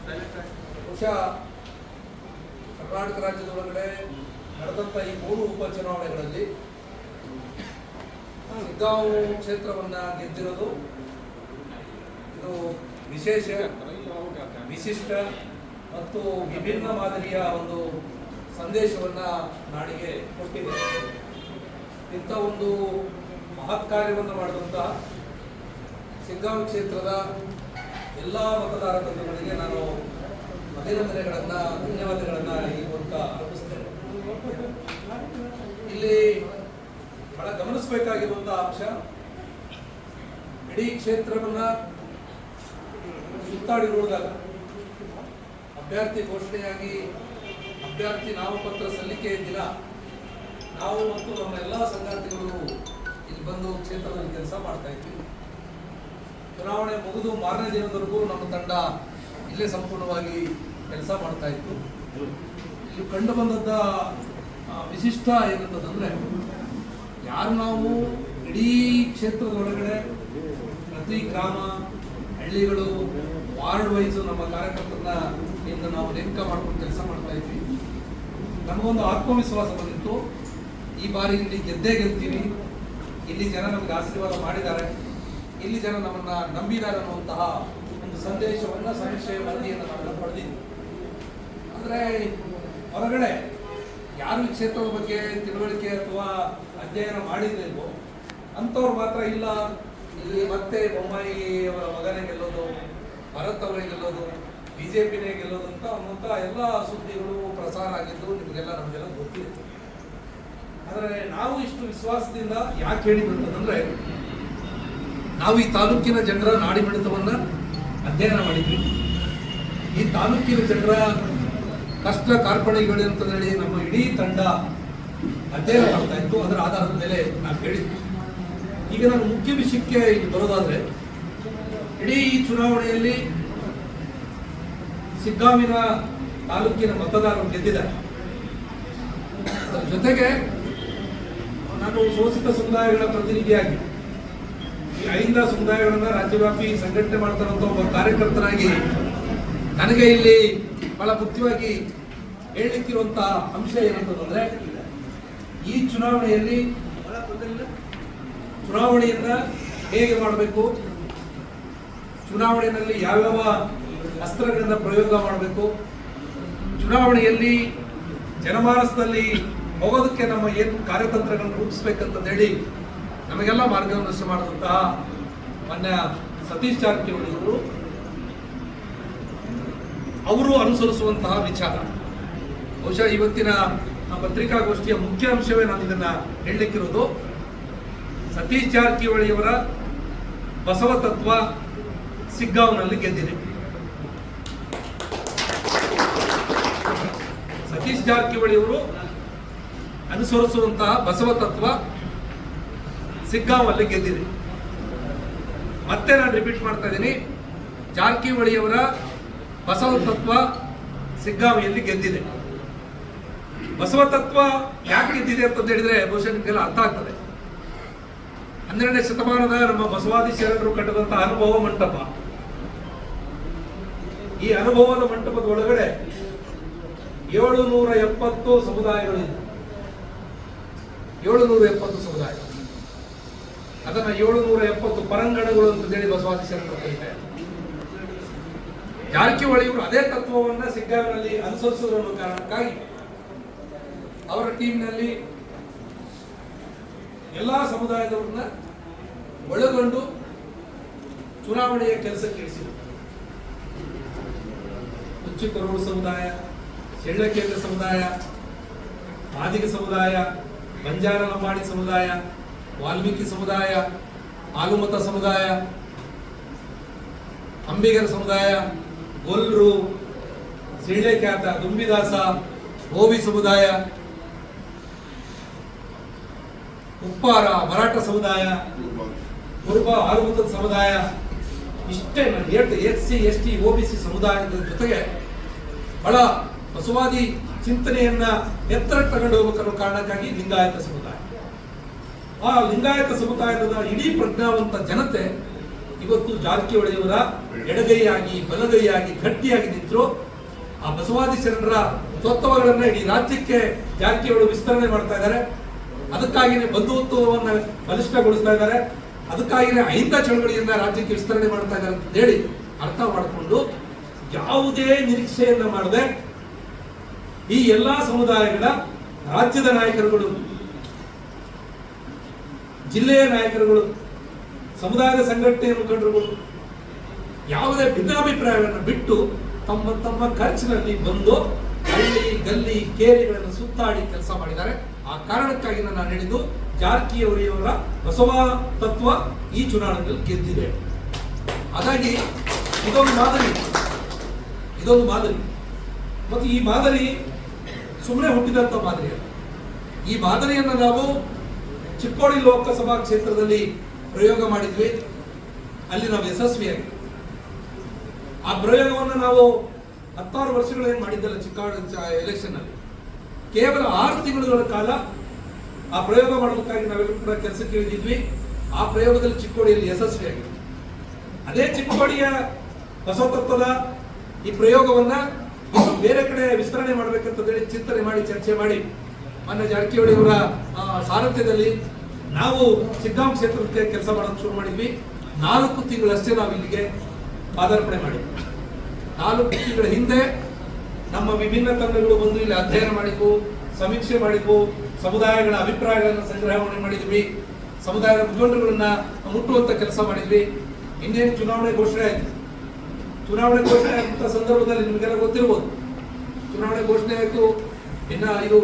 ಬಹುಶಃ ಕರ್ನಾಟಕ ರಾಜ್ಯದ ಒಳಗಡೆ ನಡೆದಂಥ ಈ 3 ಉಪಚುನಾವಣೆಗಳಲ್ಲಿ ಶಿಗ್ಗಾಂವ್ ಕ್ಷೇತ್ರವನ್ನು ಗೆದ್ದಿರೋದು ಇದು ವಿಶೇಷ, ವಿಶಿಷ್ಟ ಮತ್ತು ವಿಭಿನ್ನ ಮಾದರಿಯ ಒಂದು ಸಂದೇಶವನ್ನು ನಾಡಿಗೆ ಕೊಟ್ಟಿದೆ. ಇಂಥ ಒಂದು ಮಹತ್ ಕಾರ್ಯವನ್ನು ಮಾಡಿದಂತಹ ಶಿಗ್ಗಾಂವ್ ಕ್ಷೇತ್ರದ ಎಲ್ಲ ಮತದಾರ ಬಂಧುಗಳಿಗೆ ನಾನು ಅಭಿನಂದನೆಗಳನ್ನು, ಧನ್ಯವಾದಗಳನ್ನು ಈ ಮೂಲಕ ಅರ್ಪಿಸ್ತೇನೆ. ಇಲ್ಲಿ ಬಹಳ ಗಮನಿಸಬೇಕಾಗಿರುವಂತಹ ಅಂಶ, ಇಡೀ ಕ್ಷೇತ್ರವನ್ನು ಸುತ್ತಾಡಿ ನೋಡಿದಾಗ ಅಭ್ಯರ್ಥಿ ಘೋಷಣೆಯಾಗಿ ಅಭ್ಯರ್ಥಿ ನಾಮಪತ್ರ ಸಲ್ಲಿಕೆಯ ದಿನ ನಾವು ಮತ್ತು ನಮ್ಮ ಎಲ್ಲ ಸಂಗಾತಿಗಳು ಇಲ್ಲಿ ಬಂದು ಕ್ಷೇತ್ರದಲ್ಲಿ ಕೆಲಸ ಮಾಡ್ತಾ ಇದ್ವಿ. ಚುನಾವಣೆ ಮುಗಿದು ಮಾರನೇ ದಿನದವರೆಗೂ ನಮ್ಮ ತಂಡ ಇಲ್ಲೇ ಸಂಪೂರ್ಣವಾಗಿ ಕೆಲಸ ಮಾಡ್ತಾ ಇತ್ತು. ಇಲ್ಲಿ ಕಂಡು ಬಂದದ್ದ ವಿಶಿಷ್ಟ ಏನಂತಂದ್ರೆ, ಯಾರು ನಾವು ಇಡೀ ಕ್ಷೇತ್ರದ ಒಳಗಡೆ ಪ್ರತಿ ಗ್ರಾಮ, ಹಳ್ಳಿಗಳು, ವಾರ್ಡ್ ವೈಸು ನಮ್ಮ ಕಾರ್ಯಕರ್ತರನ್ನ ಇಂದ ನಾವು ನೇಮಕ ಮಾಡ್ಕೊಂಡು ಕೆಲಸ ಮಾಡ್ತಾ ಇದ್ವಿ. ನಮಗೊಂದು ಆತ್ಮವಿಶ್ವಾಸ ಬಂದಿತ್ತು, ಈ ಬಾರಿ ಇಲ್ಲಿ ಗೆದ್ದೇ ಗೆಲ್ತೀವಿ, ಇಲ್ಲಿ ಜನ ನಮಗೆ ಆಶೀರ್ವಾದ ಮಾಡಿದ್ದಾರೆ, ಇಲ್ಲಿ ಜನ ನಮ್ಮನ್ನ ನಂಬಿದ್ದಾರೆ ಅನ್ನುವಂತಹ ಒಂದು ಸಂದೇಶವನ್ನು, ಸಮೀಕ್ಷೆ ವರದಿಯನ್ನು ನಾವು ಪಡೆದಿದ್ವಿ. ಆದರೆ ಹೊರಗಡೆ ಯಾರು ಈ ಕ್ಷೇತ್ರದ ಬಗ್ಗೆ ತಿಳುವಳಿಕೆ ಅಥವಾ ಅಧ್ಯಯನ ಮಾಡಿದ್ರೇನೋ ಅಂಥವ್ರು ಮಾತ್ರ ಇಲ್ಲ, ಇಲ್ಲಿ ಮತ್ತೆ ಬೊಮ್ಮಾಯಿ ಅವರ ಮಗನೇ ಗೆಲ್ಲೋದು, ಭರತ್ ಅವರೇ ಗೆಲ್ಲೋದು, ಬಿಜೆಪಿನೇ ಗೆಲ್ಲೋದು ಅನ್ನುವಂಥ ಎಲ್ಲ ಸುದ್ದಿಗಳು ಪ್ರಸಾರ ಆಗಿದ್ದು ನಿಮಗೆಲ್ಲ ನಮಗೆಲ್ಲ ಗೊತ್ತಿದೆ. ಆದರೆ ನಾವು ಇಷ್ಟು ವಿಶ್ವಾಸದಿಂದ ಯಾಕೆ ಹೇಳಿದ್ರು ಅಂತಂದ್ರೆ, ನಾವು ಈ ತಾಲೂಕಿನ ಜನರ ನಾಡಿಮಿಡಿತವನ್ನು ಅಧ್ಯಯನ ಮಾಡಿದ್ವಿ. ಈ ತಾಲೂಕಿನ ಜನರ ಕಷ್ಟ ಕಾರ್ಪಣ್ಯಗಳು ಅಂತ ಹೇಳಿ ನಮ್ಮ ಇಡೀ ತಂಡ ಅಧ್ಯಯನ ಮಾಡ್ತಾ ಇತ್ತು. ಅದರ ಆಧಾರದ ಮೇಲೆ ನಾವು ಹೇಳಿದ್ವಿ. ಈಗ ನಾನು ಮುಖ್ಯ ವಿಷಯಕ್ಕೆ ಇಲ್ಲಿ ಬರೋದಾದ್ರೆ, ಇಡೀ ಈ ಚುನಾವಣೆಯಲ್ಲಿ ಶಿಗ್ಗಾಂವಿನ ತಾಲೂಕಿನ ಮತದಾರರು ಗೆದ್ದಿದ್ದಾರೆ. ಅದರ ಜೊತೆಗೆ ನಾನು ಶೋಷಿತ ಸಮುದಾಯಗಳ ಪ್ರತಿನಿಧಿಯಾಗಿ ಈ 5 ಸಮುದಾಯಗಳನ್ನ ರಾಜ್ಯವ್ಯಾಪಿ ಸಂಘಟನೆ ಮಾಡ್ತಾರಂತ ಒಬ್ಬ ಕಾರ್ಯಕರ್ತನಾಗಿ ನನಗೆ ಇಲ್ಲಿ ಬಹಳ ಮುಖ್ಯವಾಗಿ ಹೇಳಲಿಕ್ಕಿರುವಂತಹ ಅಂಶ ಏನಂತಂದ್ರೆ, ಈ ಚುನಾವಣೆಯನ್ನ ಹೇಗೆ ಮಾಡಬೇಕು, ಚುನಾವಣೆಯಲ್ಲಿ ಯಾವ್ಯಾವ ಅಸ್ತ್ರಗಳಿಂದ ಪ್ರಯೋಗ ಮಾಡಬೇಕು, ಚುನಾವಣೆಯಲ್ಲಿ ಜನಮಾನಸದಲ್ಲಿ ಹೋಗೋದಕ್ಕೆ ನಮ್ಮ ಏನು ಕಾರ್ಯತಂತ್ರಗಳನ್ನು ರೂಪಿಸ್ಬೇಕಂತ ಹೇಳಿ ನಮಗೆಲ್ಲ ಮಾರ್ಗದರ್ಶನ ಮಾಡಿದಂತಹ ಮಾನ್ಯ ಸತೀಶ್ ಜಾರಕಿಹೊಳಿ ಅವರು ಅನುಸರಿಸುವಂತಹ ವಿಚಾರ. ಬಹುಶಃ ಇವತ್ತಿನ ಪತ್ರಿಕಾಗೋಷ್ಠಿಯ ಮುಖ್ಯ ಅಂಶವೇ ನಾನು ಇದನ್ನ ಹೇಳಲಿಕ್ಕಿರೋದು. ಸತೀಶ್ ಜಾರಕಿಹೊಳಿಯವರ ಬಸವ ತತ್ವ ಶಿಗ್ಗಾಂವ್ನಲ್ಲಿ ಗೆದ್ದಿದೆ. ಸತೀಶ್ ಜಾರಕಿಹೊಳಿಯವರು ಅನುಸರಿಸುವಂತಹ ಬಸವ ತತ್ವ ಶಿಗ್ಗಾಂವಲ್ಲಿ ಗೆದ್ದಿದೆ. ಮತ್ತೆ ನಾನು ರಿಪೀಟ್ ಮಾಡ್ತಾ ಇದ್ದೀನಿ, ಜಾರಕಿಹೊಳಿಯವರ ಬಸವ ತತ್ವ ಶಿಗ್ಗಾಂವಿಯಲ್ಲಿ ಗೆದ್ದಿದೆ. ಬಸವ ತತ್ವ ಯಾಕೆ ಗೆದ್ದಿದೆ ಅಂತ ಹೇಳಿದ್ರೆ ಬಹುಶಃ ನಿಮಗೆಲ್ಲ ಅರ್ಥ ಆಗ್ತದೆ. 12ನೇ ಶತಮಾನದ ನಮ್ಮ ಬಸವಾದಿ ಶರಣರು ಕಟ್ಟಿದಂತಹ ಅನುಭವ ಮಂಟಪ, ಈ ಅನುಭವದ ಮಂಟಪದ ಒಳಗಡೆ 770 ಸಮುದಾಯಗಳಿವೆ. 770 ಸಮುದಾಯ, ಅದನ್ನ 770 ಪರಂಗಣಗಳು ಅಂತ ಹೇಳಿ ಬಸವಾದಿ ಶರಣರು ಕರೀತಾರೆ. ಜಾರಕಿಹೊಳಿಯವರು ಅದೇ ತತ್ವವನ್ನ ಶಿಗ್ಗಾಂವಿನಲ್ಲಿ ಅನುಸರಿಸುವ ಕಾರಣಕ್ಕಾಗಿ ಅವರ ಟೀಮ್ನಲ್ಲಿ ಎಲ್ಲಾ ಸಮುದಾಯದವರನ್ನ ಒಳಗೊಂಡು ಚುನಾವಣೆಯ ಕೆಲಸಕ್ಕೆ ಇಳಿಸಿದರು. ಹುಚ್ಚುಕರೋಡು ಸಮುದಾಯ, ಶೆಳ್ಳಕೇಂದ್ರ ಸಮುದಾಯ, ಮಾದಿಗ ಸಮುದಾಯ, ಬಂಜಾರ ಲಂಬಾಣಿ ಸಮುದಾಯ, ವಾಲ್ಮೀಕಿ ಸಮುದಾಯ, ಆಲುಮತ ಸಮುದಾಯ, ಅಂಬಿಗರ ಸಮುದಾಯ, ಗೊಲ್ರು, ಸಿಳ್ಳೆಕ್ಯಾತ, ದುಂಬಿದಾಸ, ಗೋಬಿ ಸಮುದಾಯ, ಉಪ್ಪಾರ, ಮರಾಠ ಸಮುದಾಯ, ಕುರುಬ, ಆಲುಮತದ ಸಮುದಾಯ, ಇಷ್ಟೇ SC ST OBC ಸಮುದಾಯದ ಜೊತೆಗೆ ಬಹಳ ಬಸವಾದಿ ಚಿಂತನೆಯನ್ನ ಎತ್ತರಕ್ಕೆ ತಗೊಂಡು ಹೋಗ್ಬೇಕನ್ನೋ ಕಾರಣಕ್ಕಾಗಿ ಲಿಂಗಾಯತ ಸಮುದಾಯ. ಆ ಲಿಂಗಾಯತ ಸಮುದಾಯದ ಇಡೀ ಪ್ರಜ್ಞಾವಂತ ಜನತೆ ಇವತ್ತು ಜಾರಕಿಹೊಳಿಯವರ ಎಡಗೈಯಾಗಿ ಬಲಗೈಯಾಗಿ ಗಟ್ಟಿಯಾಗಿ ನಿಂತರು. ಆ ಬಸವಾದಿ ಶರಣರ ತತ್ವಗಳನ್ನ ಇಡೀ ರಾಜ್ಯಕ್ಕೆ ಜಾರಕಿಹೊಳಿ ವಿಸ್ತರಣೆ ಮಾಡ್ತಾ ಇದ್ದಾರೆ. ಅದಕ್ಕಾಗಿನೇ ಬಂಧುತ್ವವನ್ನು ಬಲಿಷ್ಠಗೊಳಿಸ್ತಾ ಇದ್ದಾರೆ. ಅದಕ್ಕಾಗಿನೇ ಅಹಿಂದ ಚಳವಳಿಯನ್ನ ರಾಜ್ಯಕ್ಕೆ ವಿಸ್ತರಣೆ ಮಾಡ್ತಾ ಇದ್ದಾರೆ ಅಂತ ಹೇಳಿ ಅರ್ಥ ಮಾಡಿಕೊಂಡು ಯಾವುದೇ ನಿರೀಕ್ಷೆಯನ್ನ ಮಾಡದೆ ಈ ಎಲ್ಲಾ ಸಮುದಾಯಗಳ ರಾಜ್ಯದ ನಾಯಕರುಗಳು, ಜಿಲ್ಲೆಯ ನಾಯಕರುಗಳು, ಸಮುದಾಯದ ಸಂಘಟನೆಯ ಮುಖಂಡರುಗಳು ಯಾವುದೇ ಭಿನ್ನಾಭಿಪ್ರಾಯಗಳನ್ನು ಬಿಟ್ಟು ತಮ್ಮ ತಮ್ಮ ಖರ್ಚಿನಲ್ಲಿ ಬಂದು ಹಳ್ಳಿ ಗಲ್ಲಿ ಕೇರಿಗಳನ್ನು ಸುತ್ತಾಡಿ ಕೆಲಸ ಮಾಡಿದ್ದಾರೆ. ಆ ಕಾರಣಕ್ಕಾಗಿ ನಾನು ಹೇಳಿದ್ದು ಜಾರಕಿಹೊಳಿಯವರ ಬಸವ ತತ್ವ ಈ ಚುನಾವಣೆಯಲ್ಲಿ ಗೆದ್ದಿದೆ. ಹಾಗಾಗಿ ಇದೊಂದು ಮಾದರಿ ಮತ್ತು ಈ ಮಾದರಿ ಸುಮ್ಮನೆ ಹುಟ್ಟಿದಂತ ಮಾದರಿ ಅಲ್ಲ. ಈ ಮಾದರಿಯನ್ನು ನಾವು ಚಿಕ್ಕೋಡಿ ಲೋಕಸಭಾ ಕ್ಷೇತ್ರದಲ್ಲಿ ಪ್ರಯೋಗ ಮಾಡಿದ್ವಿ. ಅಲ್ಲಿ ನಾವು ಯಶಸ್ವಿಯಾಗಿ ಆ ಪ್ರಯೋಗವನ್ನು ನಾವು 16 ವರ್ಷಗಳೇನು ಮಾಡಿದ್ದಲ್ಲ ಚಿಕ್ಕೋಡಿ ಎಲೆಕ್ಷನ್ ಅಲ್ಲಿ, ಕೇವಲ 6 ತಿಂಗಳುಗಳ ಕಾಲ ಆ ಪ್ರಯೋಗ ಮಾಡೋದಕ್ಕಾಗಿ ನಾವೆಲ್ಲರೂ ಕೂಡ ಕೆಲಸಕ್ಕೆ ಇಳಿದಿದ್ವಿ. ಆ ಪ್ರಯೋಗದಲ್ಲಿ ಚಿಕ್ಕೋಡಿಯಲ್ಲಿ ಯಶಸ್ವಿಯಾಗಿದೆ. ಅದೇ ಚಿಕ್ಕೋಡಿಯ ಬಸವತತ್ವದ ಈ ಪ್ರಯೋಗವನ್ನ ಬೇರೆ ಕಡೆ ವಿಸ್ತರಣೆ ಮಾಡಬೇಕಂತ ಹೇಳಿ ಚಿಂತನೆ ಮಾಡಿ ಚರ್ಚೆ ಮಾಡಿ ಮೊನ್ನೆ ಜಾರಕಿಹೊಳಿ ಅವರ ಸಾರಥ್ಯದಲ್ಲಿ ನಾವು ಸಿಗ್ಗಾಂವ್ ಕ್ಷೇತ್ರಕ್ಕೆ ಕೆಲಸ ಮಾಡೋದು ಶುರು ಮಾಡಿದ್ವಿ. 4 ತಿಂಗಳಷ್ಟೇ ನಾವು ಇಲ್ಲಿಗೆ ಪಾದಾರ್ಪಣೆ ಮಾಡಿದ್ವಿ. 4 ತಿಂಗಳ ಹಿಂದೆ ನಮ್ಮ ವಿಭಿನ್ನ ತಂಡಗಳು ಬಂದು ಇಲ್ಲಿ ಅಧ್ಯಯನ ಮಾಡಿದ್ವು, ಸಮೀಕ್ಷೆ ಮಾಡಿದ್ವು, ಸಮುದಾಯಗಳ ಅಭಿಪ್ರಾಯಗಳನ್ನು ಸಂಗ್ರಹಣೆ ಮಾಡಿದ್ವಿ, ಸಮುದಾಯದ ಮುಖಂಡರುಗಳನ್ನ ಮುಟ್ಟುವಂತ ಕೆಲಸ ಮಾಡಿದ್ವಿ. ಇನ್ನೇನು ಚುನಾವಣೆ ಘೋಷಣೆ ಆಯ್ತು. ಚುನಾವಣೆ ಘೋಷಣೆ ಆದಂತ ಸಂದರ್ಭದಲ್ಲಿ ನಿಮಗೆಲ್ಲ ಗೊತ್ತಿರ್ಬೋದು, ಚುನಾವಣೆ ಘೋಷಣೆ ಆಯ್ತು. ಇನ್ನ ಇದು